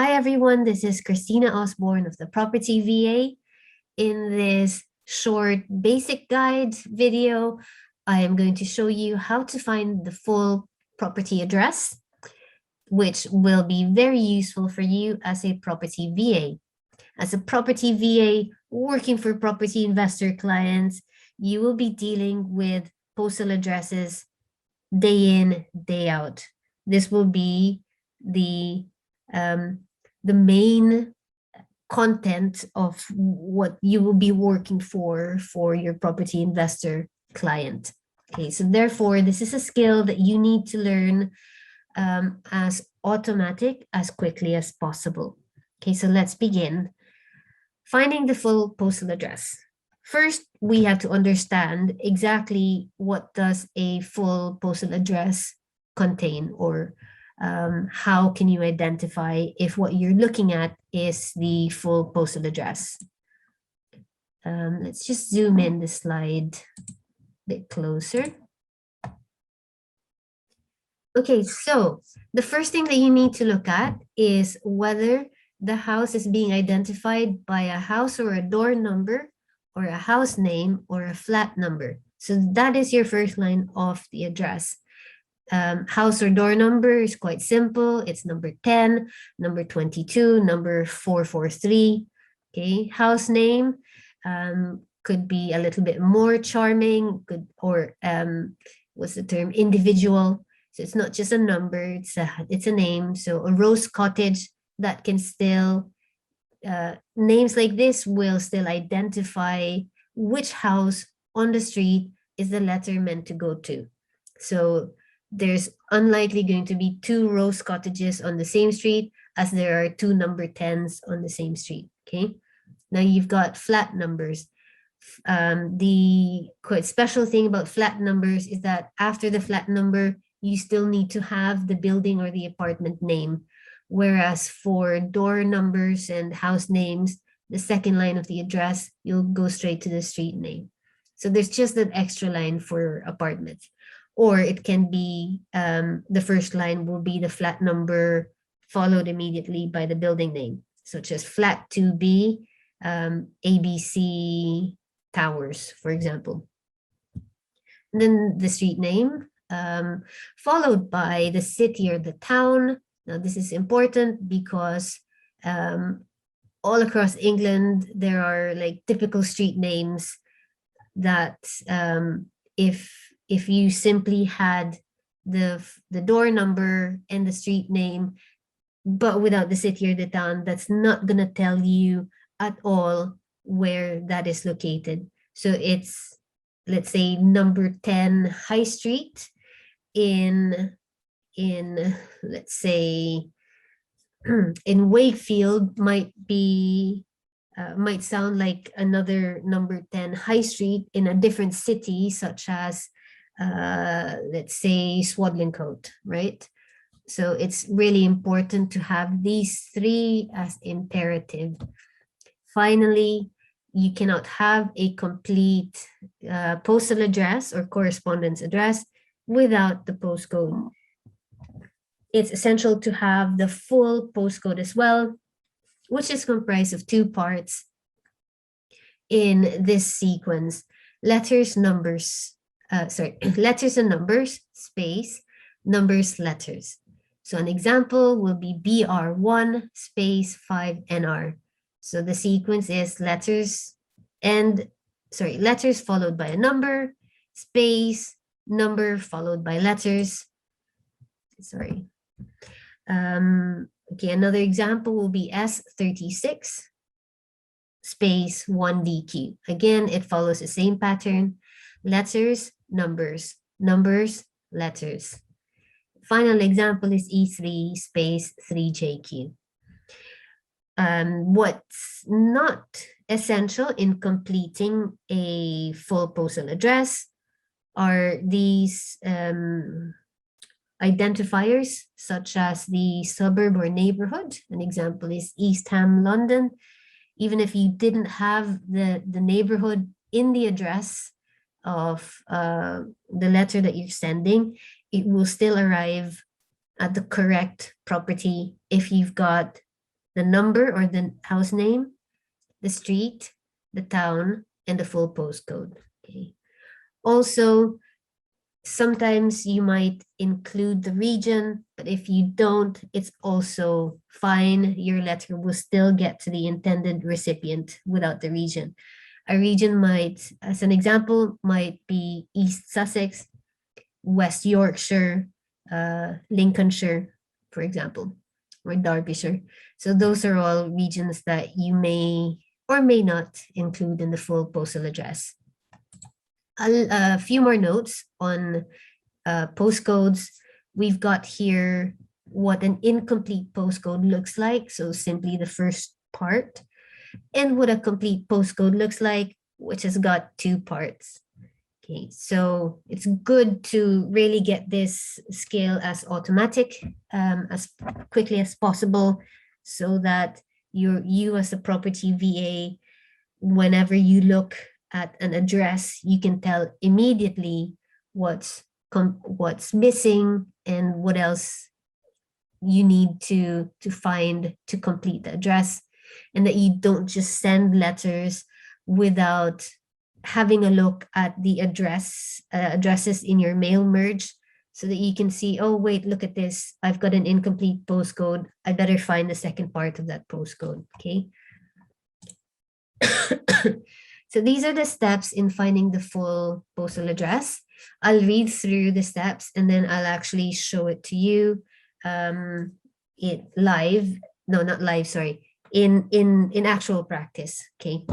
Hi everyone, this is Christina Osborne of the Property VA. In this short basic guide video, I am going to show you how to find the full property address, which will be very useful for you as a property VA. As a property VA working for property investor clients, you will be dealing with postal addresses day in, day out. This will be the main content of what you will be working for your property investor client. Okay, so therefore, this is a skill that you need to learn as automatic as quickly as possible. Okay, so let's begin. Finding the full postal address. First, we have to understand exactly what does a full postal address contain, or how can you identify if what you're looking at is the full postal address. Let's just zoom in the slide a bit closer. Okay, so the first thing that you need to look at is whether the house is being identified by a house or a door number, or a house name, or a flat number. So that is your first line of the address. House or door number is quite simple. It's number 10, number 22, number 443. Okay, house name could be a little bit more charming, or what's the term? Individual. So it's not just a number, it's a name. So a Rose Cottage, that can still, names like this will still identify which house on the street is the letter meant to go to. So there's unlikely going to be two Rose Cottages on the same street as there are two number 10s on the same street. Okay, now you've got flat numbers. The quite special thing about flat numbers is that after the flat number, you still need to have the building or the apartment name. Whereas for door numbers and house names, the second line of the address, you'll go straight to the street name. So there's just that extra line for apartments. Or it can be, the first line will be the flat number followed immediately by the building name, such as flat 2B, ABC Towers, for example. And then the street name, followed by the city or the town. Now, this is important because all across England, there are like typical street names that if you simply had the door number and the street name, but without the city or the town, that's not going to tell you at all where that is located. So it's, let's say, number 10 High Street in let's say in Wakefield might sound like another number 10 High Street in a different city, such as let's say Swadlincote, right? So it's really important to have these three as imperative. Finally, you cannot have a complete postal address or correspondence address without the postcode. It's essential to have the full postcode as well, which is comprised of two parts in this sequence: letters, numbers, letters and numbers, space, numbers, letters. So an example will be BR1 space 5NR. So the sequence is letters followed by a number, space, number followed by letters. Sorry. Okay, another example will be S36 space 1DQ. Again, it follows the same pattern: letters, numbers, numbers, letters. Final example is E3 space 3JQ. What's not essential in completing a full postal address are these identifiers, such as the suburb or neighborhood. An example is East Ham, London. Even if you didn't have the neighborhood in the address of the letter that you're sending, it will still arrive at the correct property if you've got the number or the house name, the street, the town, and the full postcode. Okay. Also, sometimes you might include the region, but if you don't, it's also fine. Your letter will still get to the intended recipient without the region. A region might, as an example, might be East Sussex, West Yorkshire, Lincolnshire, for example, or Derbyshire. So those are all regions that you may or may not include in the full postal address. A few more notes on postcodes. We've got here what an incomplete postcode looks like. So simply the first part, and what a complete postcode looks like, which has got two parts. Okay, so it's good to really get this scale as automatic as quickly as possible, so that you as a property VA, whenever you look at an address, you can tell immediately what's missing and what else you need to find to complete the address, and that you don't just send letters without having a look at the addresses in your mail merge, so that you can see, oh wait, look at this, I've got an incomplete postcode, I better find the second part of that postcode. Okay. So these are the steps in finding the full postal address. I'll read through the steps and then I'll actually show it to you it live, no, not live, sorry, in actual practice. Okay.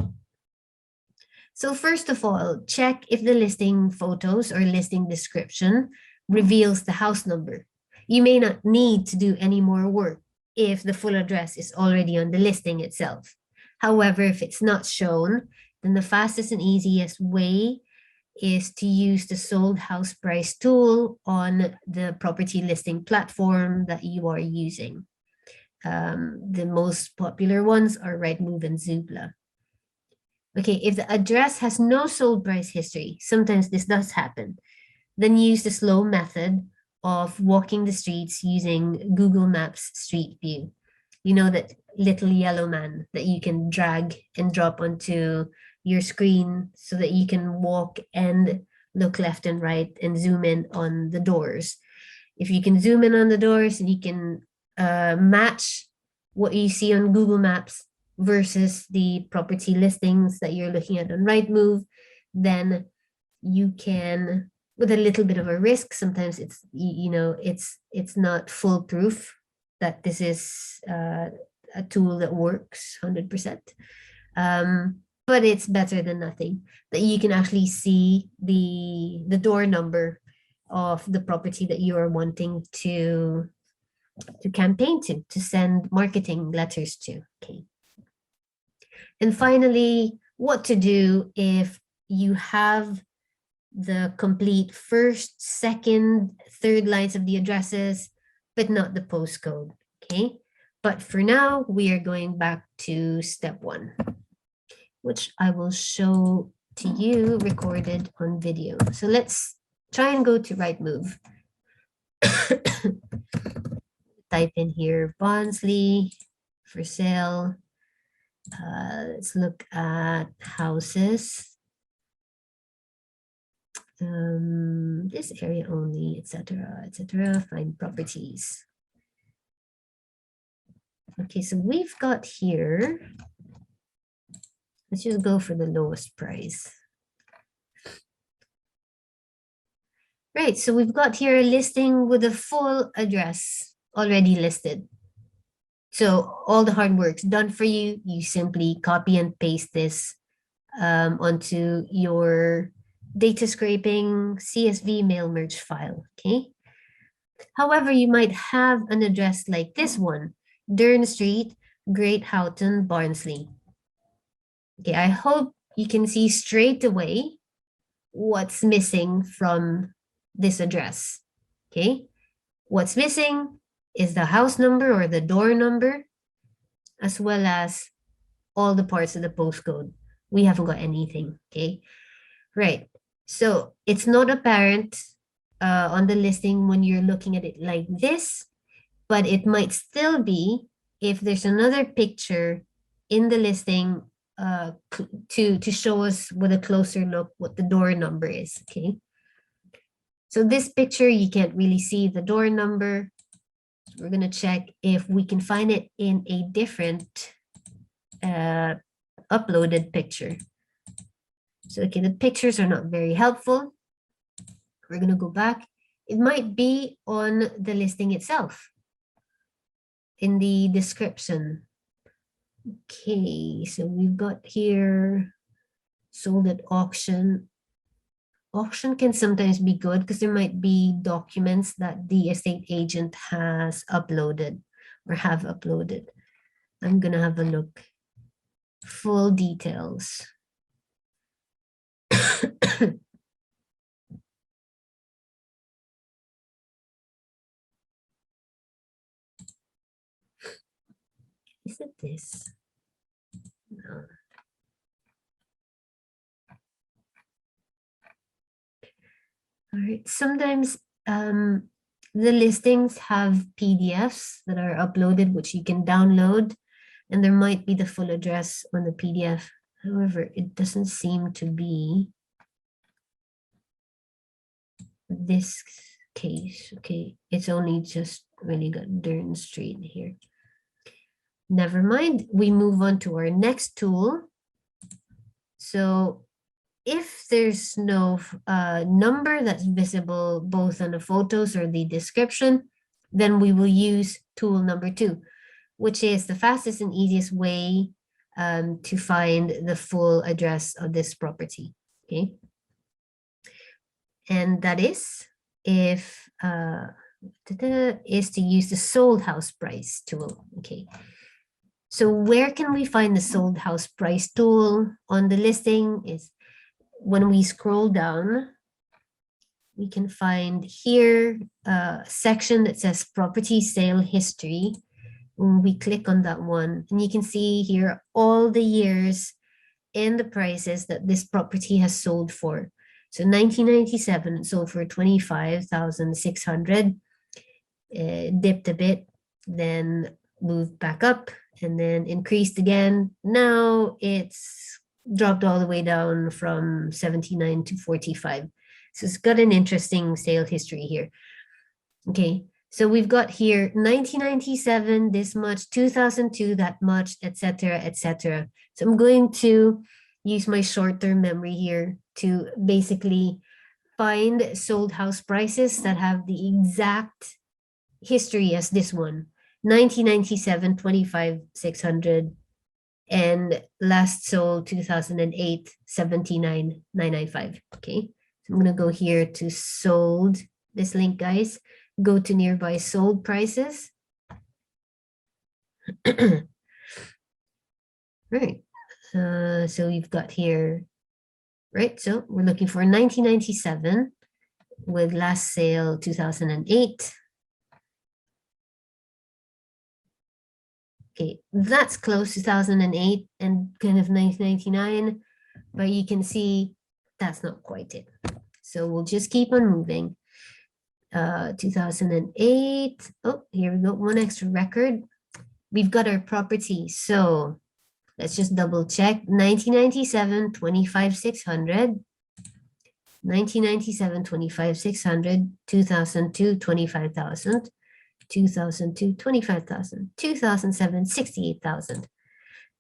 So first of all, check if the listing photos or listing description reveals the house number. You may not need to do any more work if the full address is already on the listing itself. However, if it's not shown, then the fastest and easiest way is to use the sold house price tool on the property listing platform that you are using. The most popular ones are Rightmove and Zoopla. Okay, if the address has no sold price history, sometimes this does happen, then use the slow method of walking the streets using Google Maps Street View. You know, that little yellow man that you can drag and drop onto your screen so that you can walk and look left and right and zoom in on the doors. If you can zoom in on the doors and you can match what you see on Google Maps versus the property listings that you're looking at on Rightmove, then you can, with a little bit of a risk, sometimes it's, you know, it's not foolproof that this is a tool that works 100%. But it's better than nothing, that you can actually see the door number of the property that you are wanting to campaign to send marketing letters to. Okay. And finally, what to do if you have the complete first, second, third lines of the addresses, but not the postcode. Okay. But for now, we are going back to step one, which I will show to you recorded on video. So let's try and go to Rightmove. Type in here, Barnsley for sale. Let's look at houses. This area only, etc., etc. Find properties. Okay, so we've got here, let's just go for the lowest price. Right, so we've got here a listing with a full address already listed. So all the hard work's done for you. You simply copy and paste this onto your data scraping CSV mail merge file, okay? However, you might have an address like this one, Dern Street, Great Houghton, Barnsley. Okay, I hope you can see straight away what's missing from this address, okay? What's missing is the house number or the door number, as well as all the parts of the postcode. We haven't got anything, okay? Right, so it's not apparent on the listing when you're looking at it like this, but it might still be if there's another picture in the listing to show us with a closer look what the door number is, okay? So this picture, you can't really see the door number. So we're gonna check if we can find it in a different uploaded picture. So okay, the pictures are not very helpful. We're gonna go back. It might be on the listing itself, in the description. Okay, so we've got here sold at auction. Auction can sometimes be good because there might be documents that the estate agent has uploaded or have uploaded. I'm gonna have a look. Full details. Is it this? No. All right, sometimes the listings have PDFs that are uploaded, which you can download, and there might be the full address on the PDF. However, it doesn't seem to be this case. Okay, it's only just really got Dern Street here. Never mind, we move on to our next tool. So if there's no number that's visible both on the photos or the description, then we will use tool number 2, which is the fastest and easiest way to find the full address of this property, okay? And that is if is to use the sold house price tool, okay? So where can we find the sold house price tool on the listing is when we scroll down, we can find here a section that says property sale history. When we click on that one, and you can see here all the years and the prices that this property has sold for. So 1997, it sold for 25,600, dipped a bit, then moved back up, and then increased again. Now it's dropped all the way down from 79 to 45. So it's got an interesting sale history here. Okay, so we've got here 1997, this much, 2002, that much, etc., etc. So I'm going to use my short-term memory here to basically find sold house prices that have the exact history as this one. 1997, 25,600, and last sold 2008, 79,995. Okay, so I'm gonna go here to sold, this link, guys. Go to nearby sold prices. Right, so we've got here, right? So we're looking for 1997 with last sale 2008. Okay, that's close to 2008 and kind of 1999, but you can see that's not quite it. So we'll just keep on moving. 2008, oh, here we go, one extra record. We've got our property, so let's just double check. 1997, 25,600. 1997, 25,600. 2002, 25,000. 2002, 25,000. 2007, 68,000.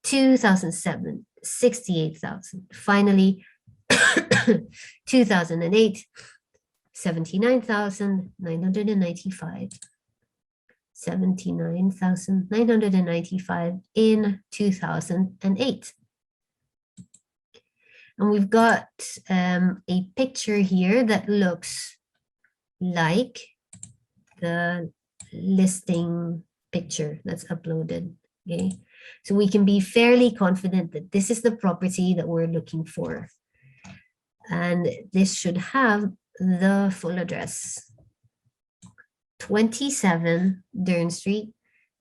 2007, 68,000. Finally, 2008, 79,995. 79,995 in 2008. And we've got a picture here that looks like the listing picture that's uploaded, okay? So we can be fairly confident that this is the property that we're looking for. And this should have the full address. 27 Dern Street,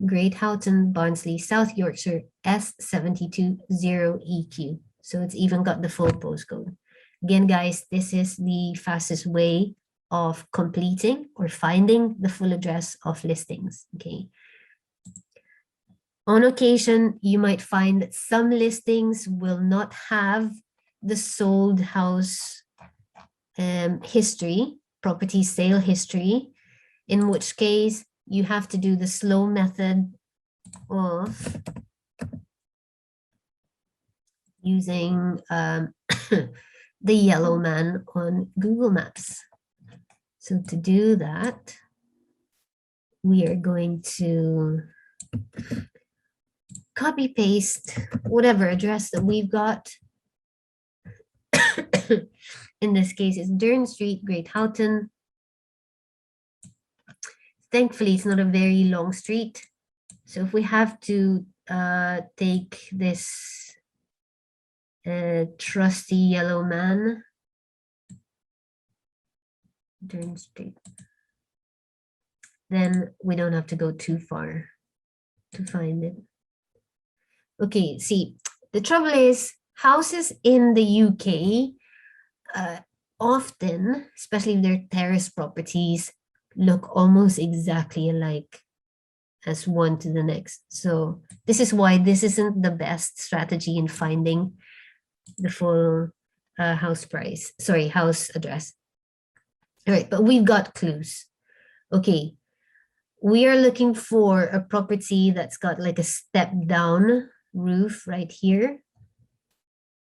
Great Houghton, Barnsley, South Yorkshire, S720EQ. So it's even got the full postcode. Again, guys, this is the fastest way of completing or finding the full address of listings, okay? On occasion, you might find that some listings will not have the sold house history, property sale history, in which case you have to do the slow method of using the yellow man on Google Maps. So to do that, we are going to copy paste whatever address that we've got. In this case, it's Dern Street, Great Houghton. Thankfully, it's not a very long street. So if we have to take this trusty yellow man, Dern Street, then we don't have to go too far to find it. Okay, see, the trouble is houses in the UK often, especially if they're terrace properties, look almost exactly alike as one to the next. So this is why this isn't the best strategy in finding the full house price, sorry, house address. All right, but we've got clues. Okay, we are looking for a property that's got like a step down roof right here.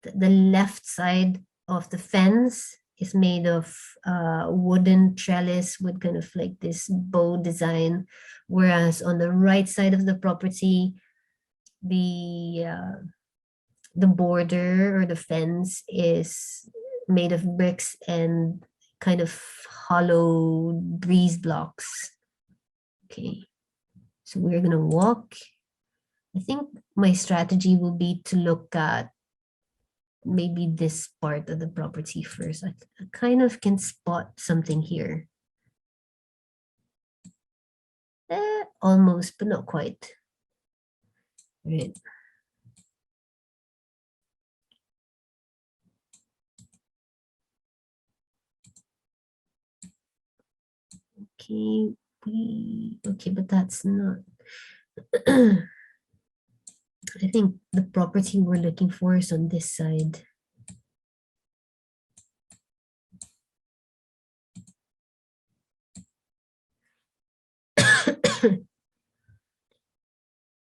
The left side of the fence is made of wooden trellis with kind of like this bow design, whereas on the right side of the property, the border or the fence is made of bricks and kind of hollow breeze blocks. Okay, so we're gonna walk. I think my strategy will be to look at maybe this part of the property first. I kind of can spot something here. Almost, but not quite. Right. Okay, okay, but that's not. I think the property we're looking for is on this side.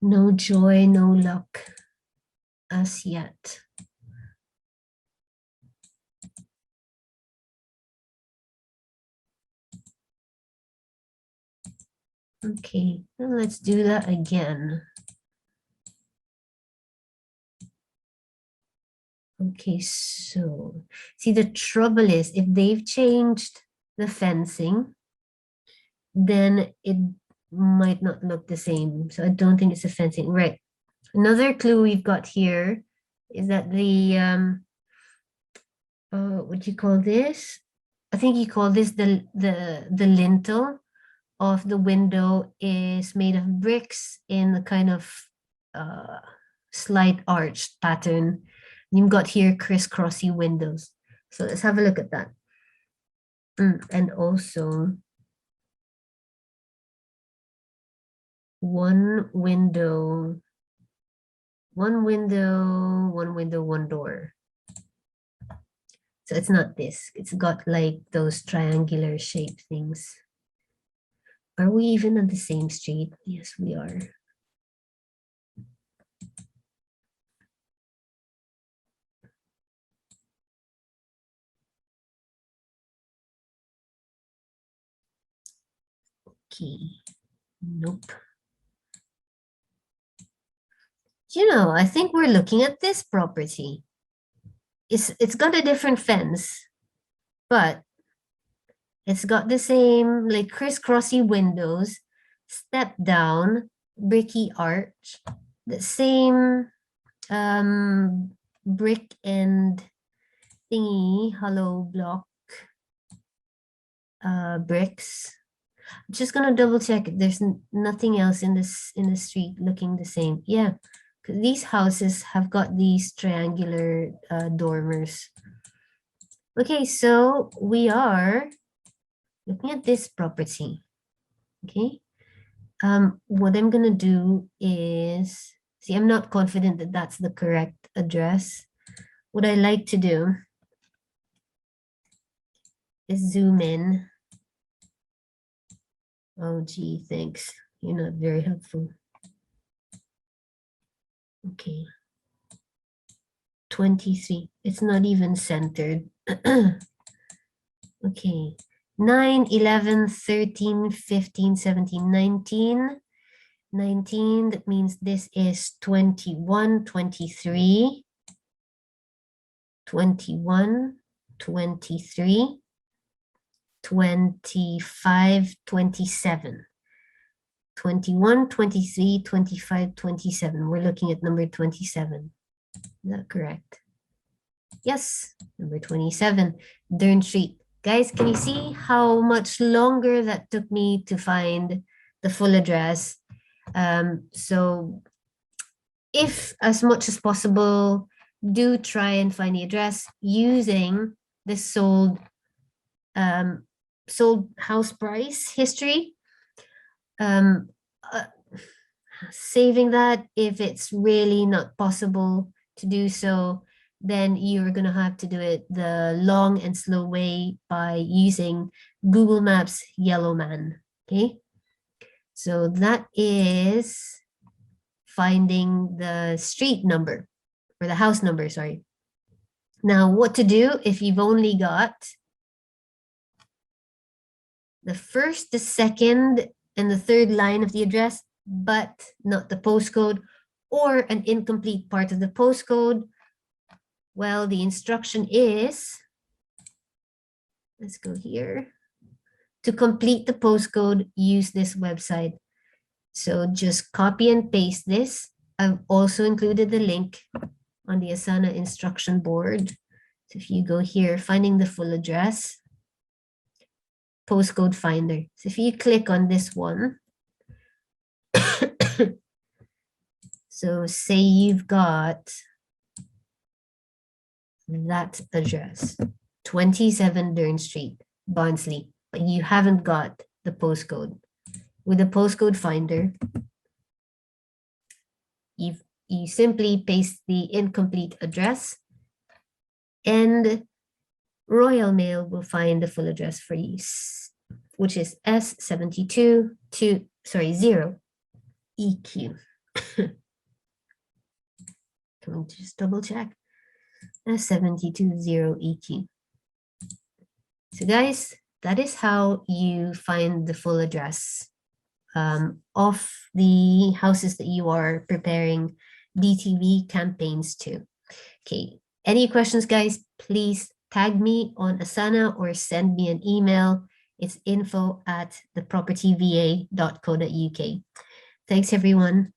No joy, no luck as yet. Okay, then let's do that again. Okay, so see, the trouble is if they've changed the fencing, then it might not look the same. So I don't think it's a fencing. Right. Another clue we've got here is that the what do you call this? I think you call this the lintel of the window is made of bricks in a kind of slight arched pattern. You've got here crisscrossy windows. So let's have a look at that. And also one window, one door. So it's not this. It's got like those triangular shaped things. Are we even on the same street? Yes, we are. Okay. Nope. You know, I think we're looking at this property. It's got a different fence, but it's got the same like crisscrossy windows, step down, bricky arch, the same brick and thingy hollow block bricks. I'm just gonna double check if there's nothing else in the street looking the same. Yeah, because these houses have got these triangular dormers. Okay, so we are looking at this property. Okay, What I'm gonna do is, see, I'm not confident that that's the correct address. What I like to do is zoom in. Oh, gee, thanks. You're not very helpful. Okay. 23. It's not even centered. Okay. 9, 11, 13, 15, 17, 19. 19, that means this is 21, 23. 21, 23. 25, 27. 21, 23, 25, 27. We're looking at number 27. Is that correct? Yes, number 27, Dern Street. Guys, can you see how much longer that took me to find the full address? So if as much as possible, do try and find the address using the sold house price history. Um, uh, Saving that, if it's really not possible to do so, then you're going to have to do it the long and slow way by using Google Maps Yellow Man. Okay, so that is finding the street number or the house number, sorry. Now, what to do if you've only got the first, the second, and the third line of the address, but not the postcode, or an incomplete part of the postcode? Well, the instruction is, let's go here. To complete the postcode, use this website. So just copy and paste this. I've also included the link on the Asana instruction board. So if you go here, finding the full address, postcode finder. So if you click on this one, so say you've got that address, 27 Dern Street, Barnsley, but you haven't got the postcode. With the postcode finder, you simply paste the incomplete address, and Royal Mail will find the full address for you, which is S72 0 EQ. Can we just double check? S72 0 EQ. So guys, that is how you find the full address of the houses that you are preparing DTV campaigns to. Okay, any questions, guys, please tag me on Asana or send me an email. It's info@thepropertyva.co.uk. Thanks, everyone.